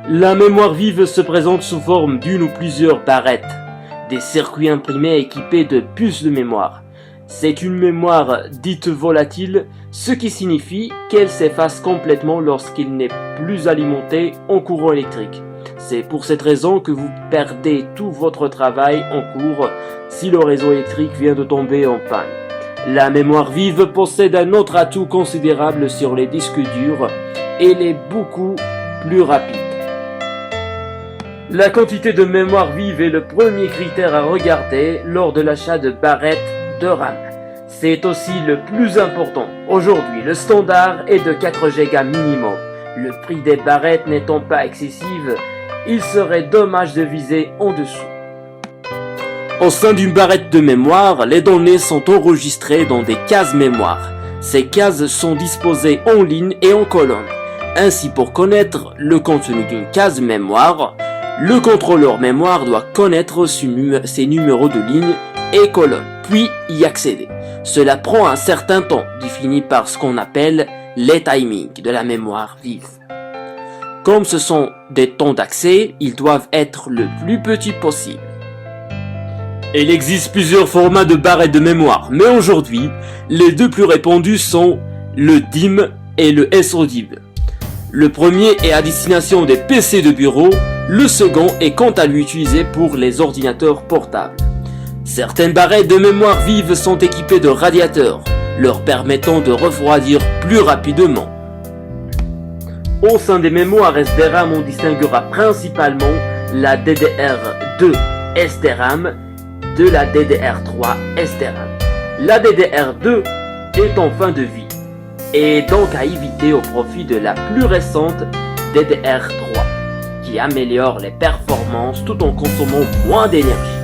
La mémoire vive se présente sous forme d'une ou plusieurs barrettes, des circuits imprimés équipés de puces de mémoire. C'est une mémoire dite volatile, ce qui signifie qu'elle s'efface complètement lorsqu'il n'est plus alimenté en courant électrique. C'est pour cette raison que vous perdez tout votre travail en cours si le réseau électrique vient de tomber en panne. La mémoire vive possède un autre atout considérable sur les disques durs, elle est beaucoup plus rapide. La quantité de mémoire vive est le premier critère à regarder lors de l'achat de barrettes de RAM. C'est aussi le plus important. Aujourd'hui, le standard est de 4 Go minimum. Le prix des barrettes n'étant pas excessif, il serait dommage de viser en dessous. Au sein d'une barrette de mémoire, les données sont enregistrées dans des cases mémoire. Ces cases sont disposées en ligne et en colonne. Ainsi, pour connaître le contenu d'une case mémoire, le contrôleur mémoire doit connaître ses numéros de ligne et colonnes, puis y accéder. Cela prend un certain temps, défini par ce qu'on appelle les timings de la mémoire vive. Comme ce sont des temps d'accès, ils doivent être le plus petits possible. Il existe plusieurs formats de barrettes de mémoire, mais aujourd'hui, les deux plus répandus sont le DIMM et le SODIMM. Le premier est à destination des PC de bureau, le second est quant à lui utilisé pour les ordinateurs portables. Certaines barrettes de mémoire vive sont équipées de radiateurs, leur permettant de refroidir plus rapidement. Au sein des mémoires SDRAM, on distinguera principalement la DDR2 SDRAM de la DDR3 SDRAM. La DDR2 est en fin de vie et donc à éviter au profit de la plus récente DDR3 qui améliore les performances tout en consommant moins d'énergie.